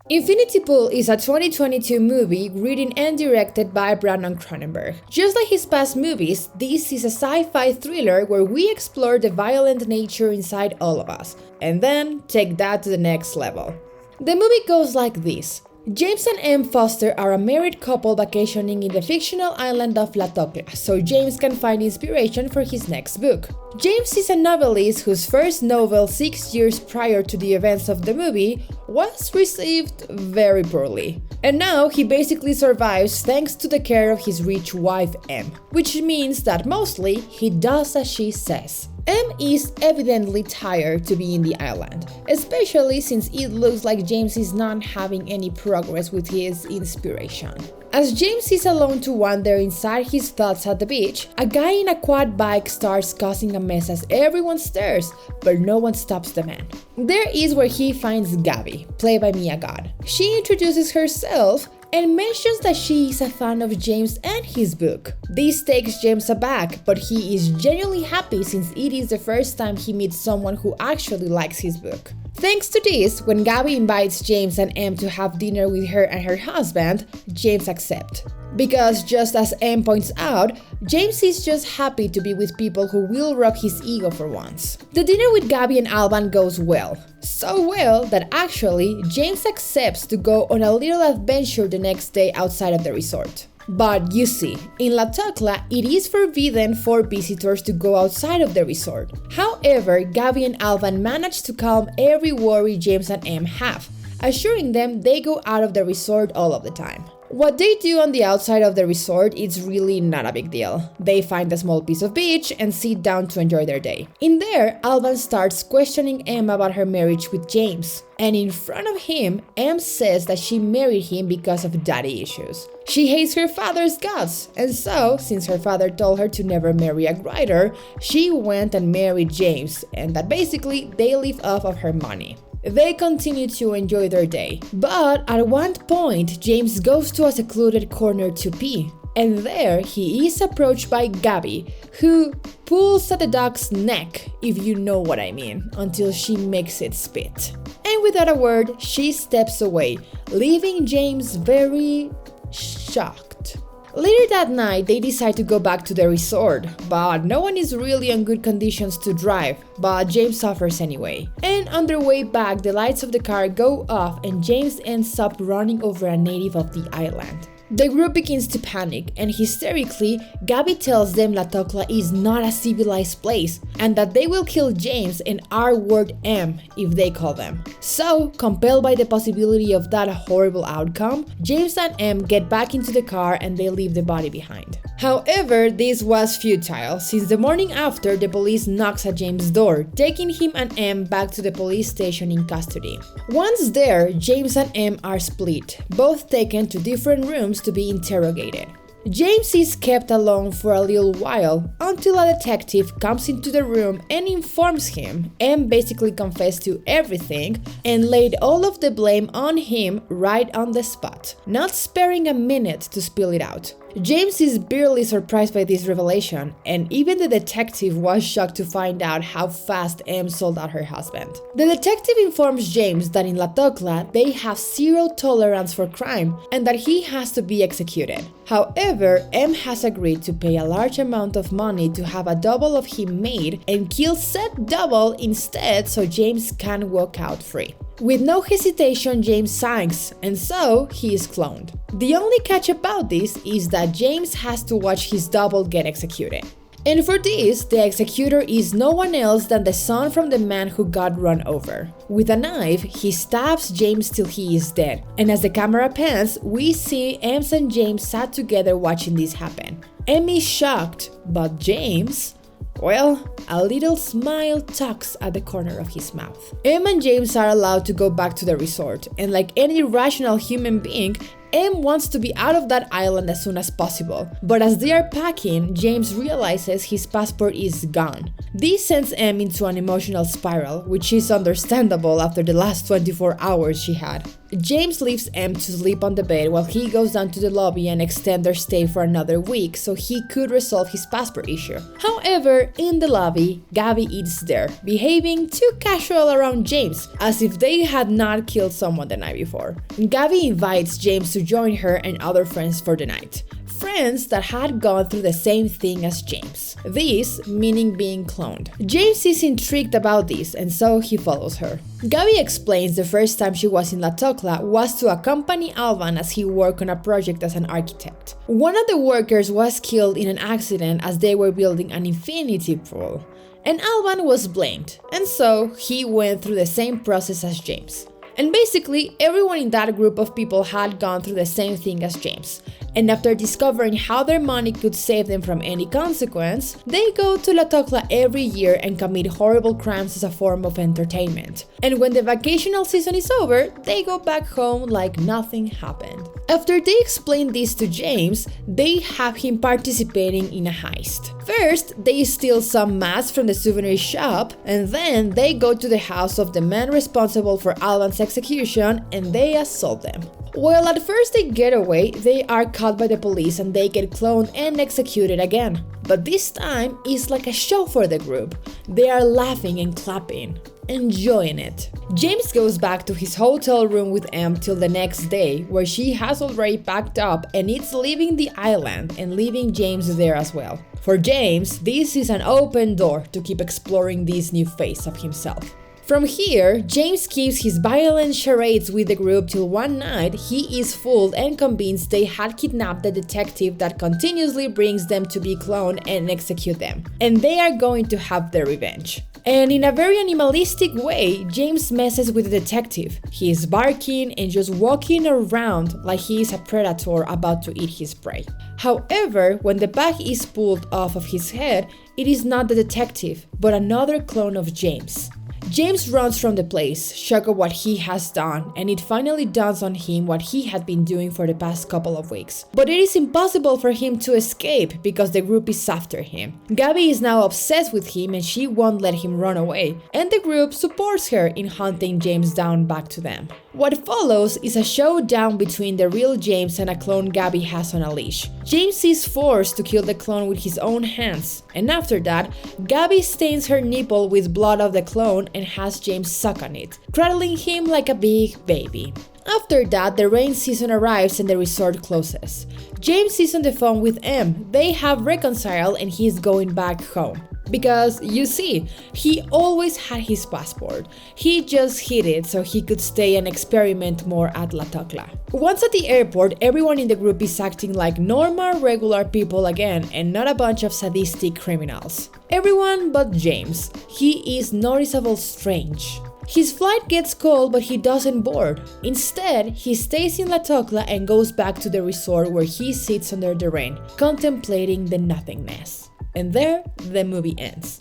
Infinity Pool is a 2022 movie written and directed by Brandon Cronenberg. Just like his past movies, this is a sci-fi thriller where we explore the violent nature inside all of us, and then take that to the next level. The movie goes like this. James and Em Foster are a married couple vacationing in the fictional island of La Tocla, so James can find inspiration for his next book. James is a novelist whose first novel 6 years prior to the events of the movie was received very poorly. And now he basically survives thanks to the care of his rich wife Em, which means that mostly he does as she says. Em is evidently tired to be in the island, especially since it looks like James is not having any progress with his inspiration. As James is alone to wander inside his thoughts at the beach, a guy in a quad bike starts causing a mess as everyone stares, but no one stops the man. There is where he finds Gabby, played by Mia Goth. She introduces herself and mentions that she is a fan of James and his book. This takes James aback, but he is genuinely happy since it is the first time he meets someone who actually likes his book. Thanks to this, when Gabby invites James and Em to have dinner with her and her husband, James accepts. Because just as Em points out, James is just happy to be with people who will rub his ego for once. The dinner with Gabby and Alban goes well. So well that actually James accepts to go on a little adventure the next day outside of the resort. But you see, in La Tocla, it is forbidden for visitors to go outside of the resort. However, Gabby and Alban manage to calm every worry James and Em have, assuring them they go out of the resort all of the time. What they do on the outside of the resort is really not a big deal. They find a small piece of beach and sit down to enjoy their day. In there, Alban starts questioning Em about her marriage with James. And in front of him, Em says that she married him because of daddy issues. She hates her father's guts, and so, since her father told her to never marry a writer, she went and married James, and that basically they live off of her money. They continue to enjoy their day, but at one point, James goes to a secluded corner to pee. And there he is approached by Gabby, who pulls at the dog's neck, if you know what I mean, until she makes it spit. And without a word, she steps away, leaving James very shocked. Later that night, they decide to go back to the resort, but no one is really in good conditions to drive, but James suffers anyway. And on their way back, the lights of the car go off and James ends up running over a native of the island. The group begins to panic, and hysterically, Gabby tells them La Tocla is not a civilized place, and that they will kill James and R-word M if they call them. So, compelled by the possibility of that horrible outcome, James and M get back into the car and they leave the body behind. However, this was futile, since the morning after, the police knocks at James' door, taking him and M back to the police station in custody. Once there, James and M are split, both taken to different rooms to be interrogated. James is kept alone for a little while until a detective comes into the room and informs him and basically confessed to everything and laid all of the blame on him right on the spot, not sparing a minute to spill it out. James is barely surprised by this revelation, and even the detective was shocked to find out how fast Em sold out her husband. The detective informs James that in La Tocla they have zero tolerance for crime and that he has to be executed. However, Em has agreed to pay a large amount of money to have a double of him made and kill said double instead so James can walk out free. With no hesitation, James signs, and so he is cloned. The only catch about this is that James has to watch his double get executed. And for this, the executor is no one else than the son from the man who got run over. With a knife, he stabs James till he is dead, and as the camera pans, we see Ems and James sat together watching this happen. Em is shocked, but James, well, a little smile tucks at the corner of his mouth. Em and James are allowed to go back to the resort, and like any rational human being, Em wants to be out of that island as soon as possible, but as they are packing, James realizes his passport is gone. This sends Em into an emotional spiral, which is understandable after the last 24 hours she had. James leaves Em to sleep on the bed while he goes down to the lobby and extends their stay for another week so he could resolve his passport issue. However, in the lobby, Gabby is there, behaving too casual around James, as if they had not killed someone the night before. Gabby invites James to join her and other friends for the night. Friends that had gone through the same thing as James. This meaning being cloned. James is intrigued about this and so he follows her. Gabby explains the first time she was in La Tocla was to accompany Alban as he worked on a project as an architect. One of the workers was killed in an accident as they were building an infinity pool, and Alban was blamed, and so he went through the same process as James. And basically, everyone in that group of people had gone through the same thing as James. And after discovering how their money could save them from any consequence, they go to La Tocla every year and commit horrible crimes as a form of entertainment. And when the vacational season is over, they go back home like nothing happened. After they explain this to James, they have him participating in a heist. First, they steal some masks from the souvenir shop, and then they go to the house of the man responsible for Alban's execution and they assault them. While at first they get away, they are caught by the police and they get cloned and executed again. But this time, it's like a show for the group. They are laughing and clapping, enjoying it. James goes back to his hotel room with Em till the next day, where she has already packed up and is leaving the island and leaving James there as well. For James, this is an open door to keep exploring this new phase of himself. From here, James keeps his violent charades with the group till one night he is fooled and convinced they had kidnapped the detective that continuously brings them to be cloned and execute them, and they are going to have their revenge. And in a very animalistic way, James messes with the detective. He is barking and just walking around like he is a predator about to eat his prey. However, when the bag is pulled off of his head, it is not the detective, but another clone of James. James runs from the place, shocked at what he has done, and it finally dawns on him what he had been doing for the past couple of weeks. But it is impossible for him to escape because the group is after him. Gabby is now obsessed with him and she won't let him run away, and the group supports her in hunting James down back to them. What follows is a showdown between the real James and a clone Gabby has on a leash. James is forced to kill the clone with his own hands, and after that, Gabby stains her nipple with blood of the clone and has James suck on it, cradling him like a big baby. After that, the rain season arrives and the resort closes. James is on the phone with Em. They have reconciled and he is going back home. Because, you see, he always had his passport. He just hid it so he could stay and experiment more at La Tocla. Once at the airport, everyone in the group is acting like normal, regular people again and not a bunch of sadistic criminals. Everyone but James. He is noticeably strange. His flight gets called but he doesn't board. Instead, he stays in La Tocla and goes back to the resort where he sits under the rain, contemplating the nothingness. And there, the movie ends.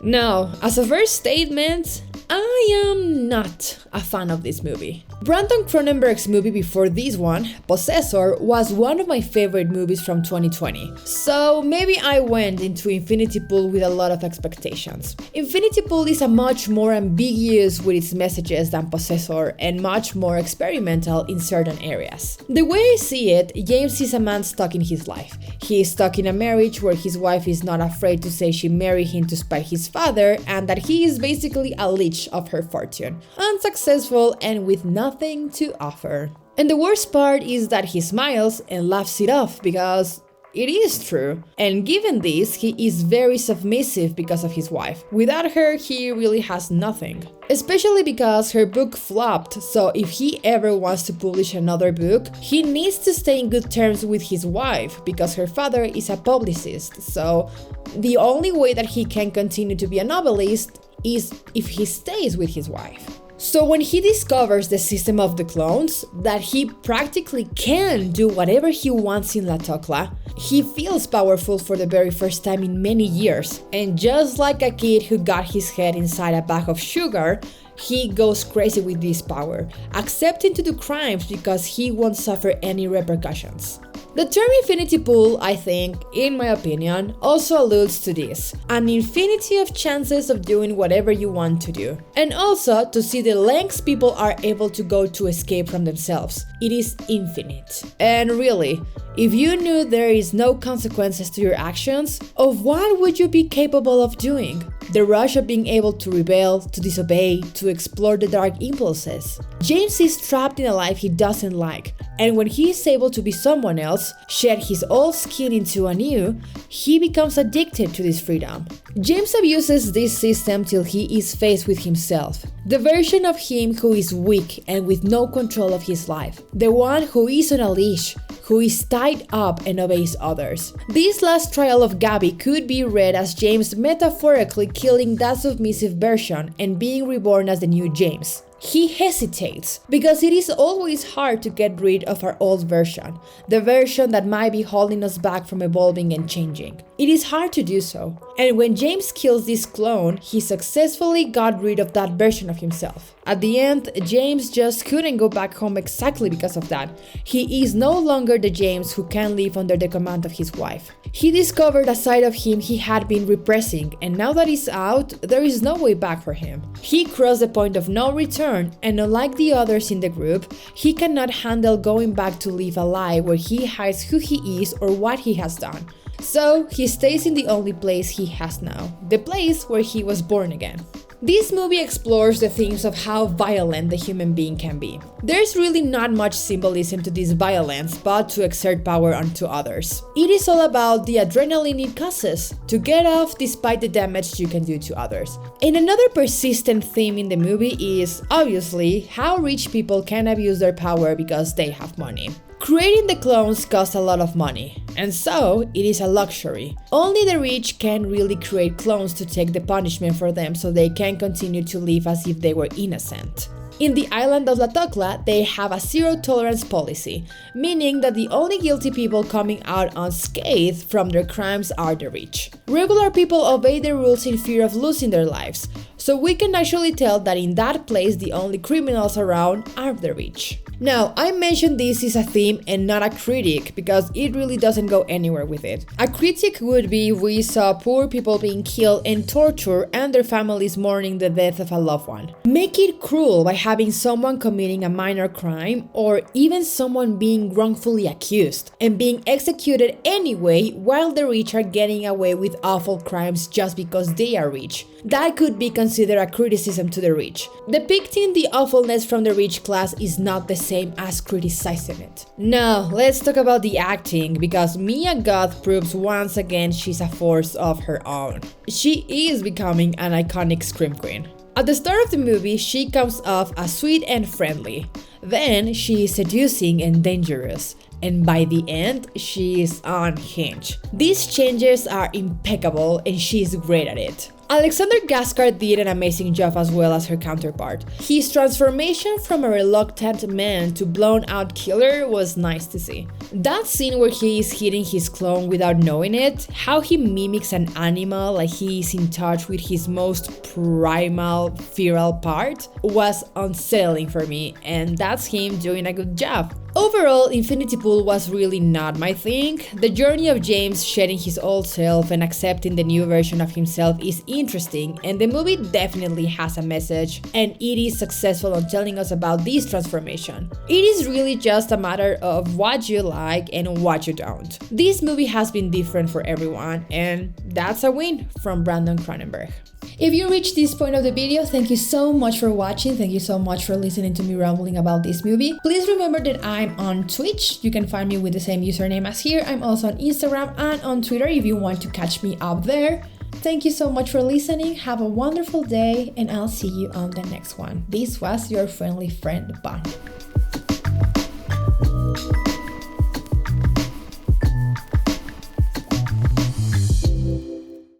Now, as a first statement, I am not a fan of this movie. Brandon Cronenberg's movie before this one, Possessor, was one of my favorite movies from 2020. So maybe I went into Infinity Pool with a lot of expectations. Infinity Pool is a much more ambiguous with its messages than Possessor and much more experimental in certain areas. The way I see it, James is a man stuck in his life. He is stuck in a marriage where his wife is not afraid to say she married him to spite his father and that he is basically a leech of her fortune, unsuccessful and with nothing to offer. And the worst part is that he smiles and laughs it off because it is true. And given this, he is very submissive because of his wife. Without her, he really has nothing. Especially because her book flopped, so if he ever wants to publish another book, he needs to stay in good terms with his wife because her father is a publicist, so the only way that he can continue to be a novelist is if he stays with his wife. So when he discovers the system of the clones, that he practically can do whatever he wants in La Tokla, he feels powerful for the very first time in many years. And just like a kid who got his head inside a bag of sugar, he goes crazy with this power, accepting to do crimes because he won't suffer any repercussions. The term infinity pool, I think, in my opinion, also alludes to this, an infinity of chances of doing whatever you want to do, and also to see the lengths people are able to go to escape from themselves. It is infinite. And really, if you knew there is no consequences to your actions, of what would you be capable of doing? The rush of being able to rebel, to disobey, to explore the dark impulses. James is trapped in a life he doesn't like, and when he is able to be someone else, shed his old skin into a new, he becomes addicted to this freedom. James abuses this system till he is faced with himself, the version of him who is weak and with no control of his life, the one who is on a leash, who is tied up and obeys others. This last trial of Gabby could be read as James metaphorically killing that submissive version and being reborn as the new James. He hesitates because it is always hard to get rid of our old version, the version that might be holding us back from evolving and changing. It is hard to do so, and when James kills this clone, he successfully got rid of that version of himself. At the end, James just couldn't go back home exactly because of that. He is no longer the James who can live under the command of his wife. He discovered a side of him he had been repressing, and now that he's out, there is no way back for him. He crossed the point of no return, and unlike the others in the group, he cannot handle going back to live a lie where he hides who he is or what he has done. So he stays in the only place he has now, the place where he was born again. This movie explores the themes of how violent the human being can be. There's really not much symbolism to this violence, but to exert power onto others. It is all about the adrenaline it causes, to get off despite the damage you can do to others. And another persistent theme in the movie is, obviously, how rich people can abuse their power because they have money. Creating the clones costs a lot of money, and so it is a luxury. Only the rich can really create clones to take the punishment for them so they can continue to live as if they were innocent. In the island of La Tokla, they have a zero-tolerance policy, meaning that the only guilty people coming out unscathed from their crimes are the rich. Regular people obey the rules in fear of losing their lives, so we can actually tell that in that place the only criminals around are the rich. Now, I mentioned this is a theme and not a critic because it really doesn't go anywhere with it. A critic would be if we saw poor people being killed and tortured and their families mourning the death of a loved one. Make it cruel by having someone committing a minor crime or even someone being wrongfully accused and being executed anyway while the rich are getting away with awful crimes just because they are rich. That could be considered a criticism to the rich. Depicting the awfulness from the rich class is not the same as criticizing it. Now, let's talk about the acting, because Mia Goth proves once again she's a force of her own. She is becoming an iconic scream queen. At the start of the movie, she comes off as sweet and friendly. Then she is seducing and dangerous. And by the end, she is unhinged. These changes are impeccable and she is great at it. Alexander Skarsgård did an amazing job as well as her counterpart. His transformation from a reluctant man to blown-out killer was nice to see. That scene where he is hitting his clone without knowing it, how he mimics an animal like he is in touch with his most primal, feral part, was unsettling for me, and that's him doing a good job. Overall, Infinity Pool was really not my thing. The journey of James shedding his old self and accepting the new version of himself is interesting, and the movie definitely has a message, and it is successful on telling us about this transformation. It is really just a matter of what you like and what you don't. This movie has been different for everyone, and that's a win from Brandon Cronenberg. If you reached this point of the video, thank you so much for watching. Thank you so much for listening to me rambling about this movie. Please remember that I'm on Twitch. You can find me with the same username as here. I'm also on Instagram and on Twitter if you want to catch me up there. Thank you so much for listening. Have a wonderful day and I'll see you on the next one. This was your friendly friend, Bon.